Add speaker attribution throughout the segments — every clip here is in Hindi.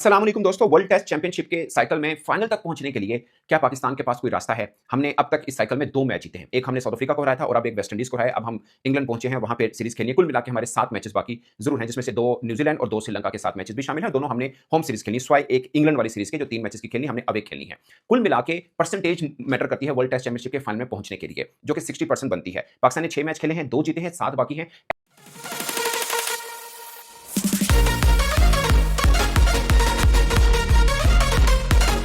Speaker 1: अस्सलाम वालेकुम दोस्तों, वर्ल्ड टेस्ट चैंपियनशिप के साइकिल में फाइनल तक पहुंचने के लिए क्या पाकिस्तान के पास कोई रास्ता है? हमने अब तक इस साइकिल में 2 मैच जीते हैं। एक हमने साउथ अफ्रीका को हराया था और अब एक वेस्ट इंडीज को हराया है। अब हम इंग्लैंड पहुंचे हैं, वहां पे सीरीज खेलनी है। कुल मिला के हमारे 7 मैचेस बाकी ज़रूर हैं, जिसमें से 2 न्यूजीलैंड और 2 श्रीलंका के साथ मैचेस भी शामिल हैं। दोनों हमने होम सीरीज खेलनी है, सिवाय एक इंग्लैंड वाली सीरीज के जो 3 मैचेस की खेलनी है, हमने अब एक खेलनी है। कुल मिला के परसेंटेज मैटर करती है वर्ल्ड टेस्ट चैंपियनशिप के फाइनल में पहुंचने के लिए, जो कि 60% बनती है। पाकिस्तान ने 6 मैच खेले हैं, 2 जीते हैं, 7 बाकी हैं।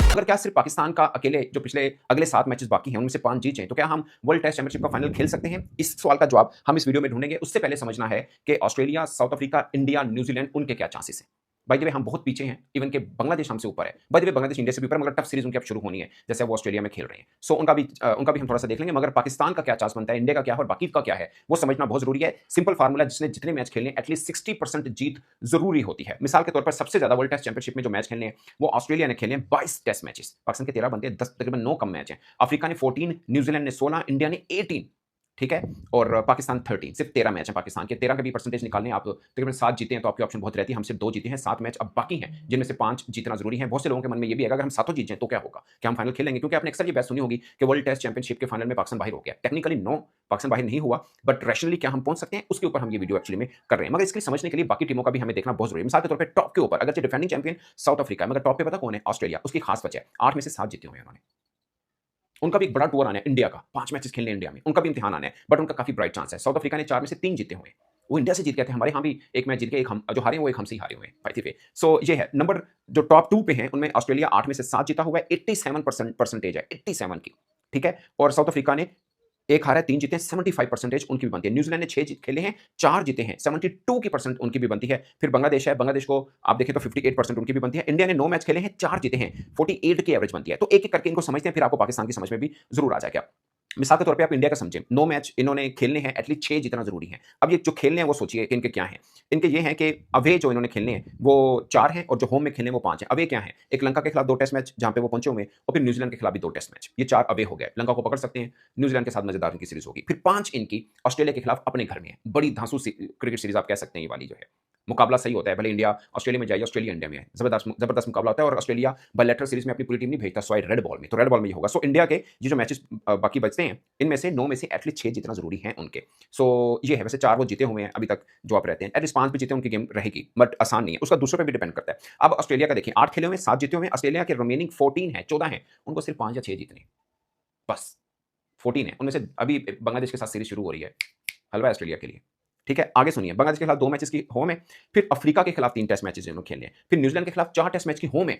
Speaker 1: अगर क्या सिर्फ पाकिस्तान का अकेले जो पिछले अगले 7 मैचेस बाकी हैं, उनमें से 5 जीत जाएँ, तो क्या हम वर्ल्ड टेस्ट चैंपियनशिप का फाइनल खेल सकते हैं? इस सवाल का जवाब हम इस वीडियो में ढूँढेंगे। उससे पहले समझना है कि Australia, south Africa, India, New Zealand उनके क्या चांसेस हैं। बाय द वे हम बहुत पीछे हैं, इवन कि बांग्लादेश हमसे ऊपर है। By the way Bangladesh India से भी ऊपर है, मगर टफ सीरीज उनकी अब शुरू होनी है, जैसे वो ऑस्ट्रेलिया में खेल रहे हैं। सो उनका भी हम थोड़ा-सा देख लेंगे, मगर पाकिस्तान का क्या चांस बनता है, इंडिया का क्या है और बाकी का क्या है, वो समझना बहुत ज़रूरी है। सिंपल फार्मूला जिसने जितने मैच खेलने हैं, एटलीस्ट 60% जीत ज़रूरी होती है। मिसाल के तौर पर सबसे ज़्यादा वर्ल्ड टेस्ट चैंपियनशिप में जो मैच खेलने हैं, वो ऑस्ट्रेलिया ने खेले हैं 22 टेस्ट मैचेस। पाकिस्तान के 13 बनते हैं, 10 तकरीबन 9 कम मैच हैं। अफ्रीका ने 14, न्यूजीलैंड ने 16, इंडिया ने 18, ठीक है? और पाकिस्तान 13, सिर्फ 13 मैच हैं पाकिस्तान के। 13 का भी परसेंटेज निकालने आप तकरीबन 7 जीते हैं, तो आपके ऑप्शन बहुत रहती है। हम सिर्फ 2 जीते हैं, 7 मैच अब बाकी हैं, जिनमें से 5 जीतना ज़रूरी है। बहुत से लोगों के मन में ये भी है, अगर हम सातों जीत जाएँ तो क्या होगा? क्या हम फाइनल खेलेंगे? क्योंकि आपने अक्सर ये बात सुनी होगी कि वर्ल्ड टेस्ट चैंपियनशिप के फाइनल में पाकिस्तान बाहर हो गया। टेक्निकली नो, पाकिस्तान बाहर नहीं हुआ, बट रैशनली क्या हम पहुँच सकते हैं? उसके ऊपर हम ये वीडियो एक्चुअली में कर रहे हैं। मगर इसके लिए समझने के लिए बाकी टीमों का भी हमें देखना बहुत ज़रूरी है। मिसाल के तौर पे टॉप के ऊपर अगरचे डिफेंडिंग चैंपियन साउथ अफ्रीका है, मगर टॉप पे पता कौन है? ऑस्ट्रेलिया। उसकी खास वजह है, 8 में से 7 जीते हुए हैं उन्होंने। उनका भी एक बड़ा टूर आना है इंडिया का, 5 मैचेस खेलने इंडिया में, उनका भी इम्तिहान आना है, बट उनका काफ़ी ब्राइट चांस है। साउथ अफ्रीका ने 4 में से 3 जीते हुए हैं। वो इंडिया से जीत गए थे, हमारे यहाँ भी 1 मैच जीत के, एक हम जो हारे हैं वो एक हमसे ही हारे हुए हैं, बाय द वे। सो ये है नंबर जो टॉप 2 पे हैं, उनमें ऑस्ट्रेलिया 8 में से 7 जीता हुआ है, 87% परसेंटेज है, 87 की, ठीक है? और साउथ अफ्रीका ने 1 हारा है, 3 जीते हैं, 75% उनकी भी बनती है। न्यूजीलैंड ने 6 जीत खेले हैं, 4 जीते हैं, 72 की परसेंट उनकी भी बनती है। फिर बांग्लादेश है, बांग्लादेश को आप देखें तो 58% उनकी भी बनती है। इंडिया ने 9 मैच खेले हैं, 4 जीते हैं, 48 की एवरेज बनती है। तो एक-एक करके इनको समझते हैं, फिर आपको पाकिस्तान की समझ में भी ज़रूर आ जाएगा। मिसाल के तौर पे आप इंडिया का समझें, 9 मैच इन्होंने खेलने हैं, एटलीस्ट 6 जीतना ज़रूरी है। अब ये जो खेलने हैं वो सोचिए कि इनके क्या हैं? इनके ये हैं कि अवे जो इन्होंने खेलने हैं वो 4 हैं और जो होम में खेलने हैं वो 5 हैं। अवे क्या हैं? एक लंका के खिलाफ 2 टेस्ट मैच जहाँ पे वो पहुँचे हुए हैं और फिर न्यूजीलैंड के खिलाफ भी 2 टेस्ट मैच। ये 4 अवे हो गए। लंका को पकड़ सकते हैं, न्यूजीलैंड के साथ मज़ेदार इनकी सीरीज़ होगी। फिर 5 इनकी ऑस्ट्रेलिया के खिलाफ अपने घर में है। बड़ी धांसू सी क्रिकेट सीरीज़ आप कह सकते हैं ये वाली जो है। मुकाबला सही होता है, भले इंडिया ऑस्ट्रेलिया में जाए, ऑस्ट्रेलिया इंडिया में है। ज़बरदस्त मुकाबला होता है और ऑस्ट्रेलिया बायलैटरल सीरीज़ में अपनी पूरी टीम नहीं भेजता, सिवाय रेड बॉल में। तो रेड बॉल में ये होगा। सो इंडिया के ये जो मैचेस बाकी बचते हैं, इनमें से 9 में से एटलीस्ट 6 जीतना ज़रूरी है उनके। सो ये है, वैसे 4 वो जीते हुए हैं अभी तक जो आप रहते हैं। एटलीस्ट 5 भी जीते उनकी गेम रहेगी, बट आसान नहीं है। उसका दूसरों पे भी डिपेंड करता है। अब ऑस्ट्रेलिया का देखिए, 8 खेले हुए हैं, 7 जीते हुए हैं। ऑस्ट्रेलिया के रिमेनिंग 14 हैं, 14 हैं, उनको सिर्फ 5 या 6 जीतने हैं, बस। 14 है, उनमें से अभी बांग्लादेश के साथ सीरीज़ शुरू हो रही है। हलवा है ऑस्ट्रेलिया के लिए। ठीक है, आगे सुनिए, बांग्लादेश के खिलाफ 2 मैचेस की होम है, फिर अफ्रीका के खिलाफ 3 टेस्ट मैचेस इन्होंने खेले हैं, फिर न्यूजीलैंड के खिलाफ 4 टेस्ट मैच की होम है।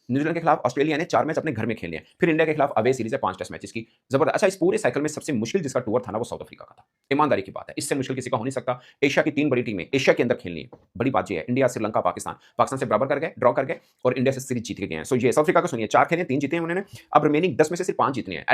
Speaker 1: न्यूजीलैंड के खिलाफ ऑस्ट्रेलिया ने 4 मैच अपने घर में खेले हैं, फिर इंडिया के खिलाफ अवे सीरीज है 5 टेस्ट मैचेस की। जबरदस्त। अच्छा, इस पूरे साइकिल में सबसे मुश्किल जिसका टूर था ना, वो साउथ अफ्रीका का था। ईमानदारी की बात है, इससे मुश्किल किसी का हो नहीं सकता। एशिया की 3 बड़ी टीमें एशिया के अंदर खेलनी है, बड़ी बात ये है। इंडिया, श्रीलंका, पाकिस्तान। पाकिस्तान से बराबर कर गए, ड्रॉ कर गए और इंडिया से सीरीज जीत के गए हैं। सो ये साउथ अफ्रीका का सुनिए, 4 खेले, 3 जीते हैं उन्होंने। अब रिमेनिंग 10 में से सिर्फ 5 जीतने हैं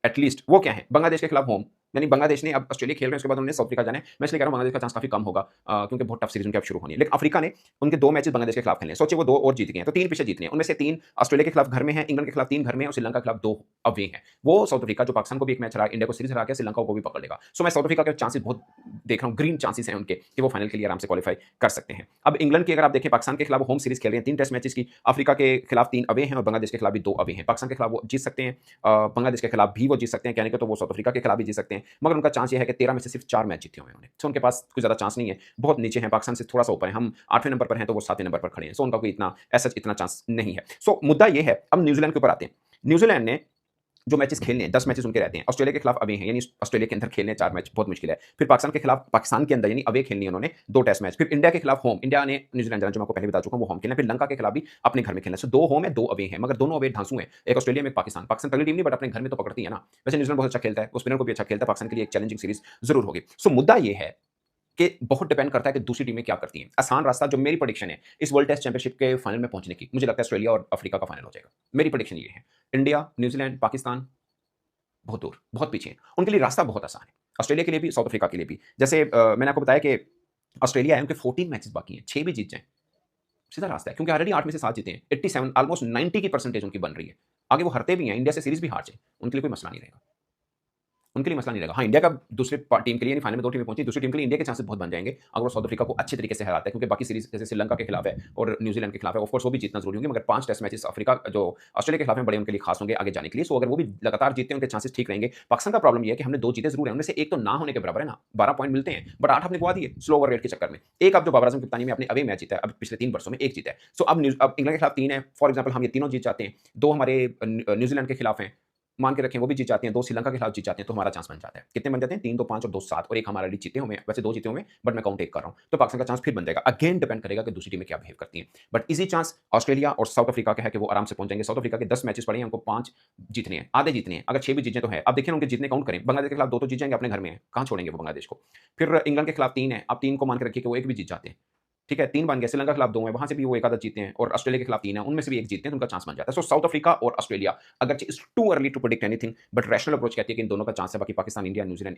Speaker 1: एटलीस्ट। वो क्या है? बांग्लादेश के खिलाफ होम, यानी बांग्लादेश ने अब ऑस्ट्रेलिया खेल रहे हैं, उसके बाद उन्होंने साउथ अफ्रीका जाना है। मैं इसलिए कह रहा हूं बांग्लादेश का चांस काफी कम होगा, क्योंकि बहुत टफ सीरीज उनकी अब शुरू होनी है। लेकिन अफ्रीका ने उनके 2 मैचेस बांग्लादेश के खिलाफ खेले हैं, सोचिए वो 2 और जीत गए हैं, तो 3 पीछे जीतने हैं। उनमें से 3 ऑस्ट्रेलिया के खिलाफ घर में हैं, इंग्लैंड के खिलाफ 3 घर में है और श्रीलंका के खिलाफ 2 अवे हैं। वो साउथ अफ्रीका जो पाकिस्तान को भी एक मैच हरा, इंडिया को सीरीज हरा के श्रीलंका को भी पकड़ लेगा। सो मैं साउथ अफ्रीका के चांसेस बहुत देख रहा हूं, ग्रीन चांसेस हैं उनके कि वो फाइनल के लिए आराम से क्वालीफाई कर सकते हैं। अब इंग्लैंड की अगर आप देखें, पाकिस्तान के खिलाफ होम सीरीज खेल रहे हैं 3 टेस्ट मैचेस की, अफ्रीका के खिलाफ 3 अवे हैं और बांग्लादेश के खिलाफ भी 2 अवे हैं। पाकिस्तान के खिलाफ वो जीत सकते हैं, बांग्लादेश के खिलाफ भी वो जीत सकते हैं, कहने को तो वो साउथ अफ्रीका के खिलाफ भी जीत सकते हैं, मगर उनका चांस ये है कि 13 में से सिर्फ 4 मैच जीते हुए हैं उन्होंने। सो उनके पास कोई ज़्यादा चांस नहीं है, बहुत नीचे हैं, पाकिस्तान से थोड़ा सा ऊपर है। हम 8वें नंबर पर हैं तो वो 7वें नंबर पर खड़े हैं। सो उनका कोई इतना ऐसा इतना चांस नहीं है। सो मुद्दा ये है, अब न्यूजीलैंड के ऊपर आते हैं। न्यूजीलैंड ने जो मैचेस खेलने हैं, 10 मैचेस उनके रहते हैं। ऑस्ट्रेलिया के खिलाफ अवे हैं, यानी ऑस्ट्रेलिया के अंदर खेलने 4 मैच बहुत मुश्किल है। फिर पाकिस्तान के खिलाफ पाकिस्तान के अंदर यानी अवे खेलनी है उन्होंने 2 टेस्ट मैच। फिर इंडिया के खिलाफ होम, इंडिया ने न्यूजीलैंड जाना, जो मैं आपको पहले बता चुका हूं, वो होम खेलना है। फिर लंका के खिलाफ भी अपने घर में खेलना है। सो 2 होम है, 2 अवे हैं, मगर दोनों अवे धांसू हैं। एक ऑस्ट्रेलिया में, एक पाकिस्तान। पाकिस्तान तगड़ी टीम नहीं, बट अपने घर में तो पकड़ती है ना। वैसे न्यूजीलैंड बहुत अच्छा खेलता है, वो स्पिनर को भी अच्छा खेलता है। पाकिस्तान के लिए एक चैलेंजिंग सीरीज जरूर होगी। सो मुद्दा ये है कि बहुत डिपेंड करता है कि दूसरी टीमें क्या करती हैं। आसान रास्ता जो मेरी प्रेडिक्शन है इस वर्ल्ड टेस्ट चैंपियनशिप के फाइनल में पहुंचने की, मुझे लगता है ऑस्ट्रेलिया और अफ्रीका का फाइनल हो जाएगा। मेरी प्रेडिक्शन ये है। इंडिया, न्यूजीलैंड, पाकिस्तान बहुत दूर, बहुत पीछे हैं। उनके लिए रास्ता बहुत आसान है, ऑस्ट्रेलिया के लिए भी, साउथ अफ्रीका के लिए भी। जैसे मैंने आपको बताया कि ऑस्ट्रेलिया है, उनके 14 मैचेस बाकी हैं, 6 भी जीत जाएं, सीधा रास्ता है, क्योंकि ऑलरेडी 8 में से 7 जीते हैं। 87 ऑलमोस्ट 90 की परसेंटेज उनकी बन रही है। आगे वो हारते भी हैं, इंडिया से सीरीज भी हार जाए, उनके लिए कोई मसला नहीं रहेगा। उनके लिए मसला नहीं रहेगा। हाँ, इंडिया का दूसरे टीम के लिए फाइनल में 2 टीमें पहुंची, दूसरी टीम के लिए इंडिया के चांसेस बहुत बन जाएंगे अगर वो साउथ अफ्रीका को अच्छे तरीके से हराता है, क्योंकि बाकी सीरीज जैसे श्रीलंका के खिलाफ है और न्यूजीलैंड के खिलाफ है, ऑफ कोर्स वो भी जीतना जरूरी होंगे, मगर 5 टेस्ट मैचेस अफ्रीका जो ऑस्ट्रेलिया के खिलाफ में बड़े उनके लिए खास होंगे आगे जाने के लिए। सो अगर वो भी लगातार जीतते हैं उनके चांसेस ठीक रहेंगे। पाकिस्तान का प्रॉब्लम ये है कि हमने 2 जीते जरूर हैं, उनमें से एक तो ना होने के बराबर है ना, 12 पॉइंट मिलते हैं, बट 8 आपने गवा दिए स्लो ओवर रेट के चक्कर में। एक अब जो बाबर आजम कप्तानी में अपने अवे मैच जीता है, अब पिछले 3 वर्षों में एक जीता है। सो अब इंग्लैंड के खिलाफ 3 है, फॉर एग्जाम्पल हम ये तीनों जीत जाते हैं, 2 हमारे न्यूजीलैंड के खिलाफ हैं, मान के रखें वो भी जीत जाते हैं, 2 श्रीलंका के खिलाफ जीत जाते हैं, तो हमारा चांस बन जाता है। कितने बन जाते हैं? 3 2 5 और 2 7 और एक हमारा लीड जीते हुए, वैसे 2 जीते हुए, बट मैं काउंट 1 कर रहा हूं, तो पाकिस्तान का चांस फिर बन जाएगा। अगेन डिपेंड करेगा कि दूसरी टीमें क्या बिहेव करती हैं, बट इजी चांस ऑस्ट्रेलिया और साउथ अफ्रीका का है कि वो आराम से पहुंच जाएंगे। साउथ अफ्रीका के 10 मैचेस पड़े हैं, उनको 5 जीतने हैं, आधे जीतने हैं, अगर 6 भी जीतने तो है। अब देखिए उनके जीतने काउंट करें, बांग्लादेश के खिलाफ 2 तो जीत जाएंगे, अपने घर में है, कहां छोड़ेंगे वो बांग्लादेश को। फिर इंग्लैंड के खिलाफ 3 है, अब 3 को मान के रखिए कि वो एक भी जीत जाते हैं, ठीक है, 3 बन गए। श्रीलंका के खिलाफ 2 है, वहां से भी वो एक आधा जीते हैं, और ऑस्ट्रेलिया के खिलाफ 3 है, उनमें से भी एक जीतते हैं, तो उनका चांस बन जाता है। सो साउथ अफ्रीका और ऑस्ट्रेलिया, अगर it's too early to predict anything, but rational approach कहती है कि इन दोनों का चांस है। बाकी पाकिस्तान, इंडिया, न्यूजीलैंड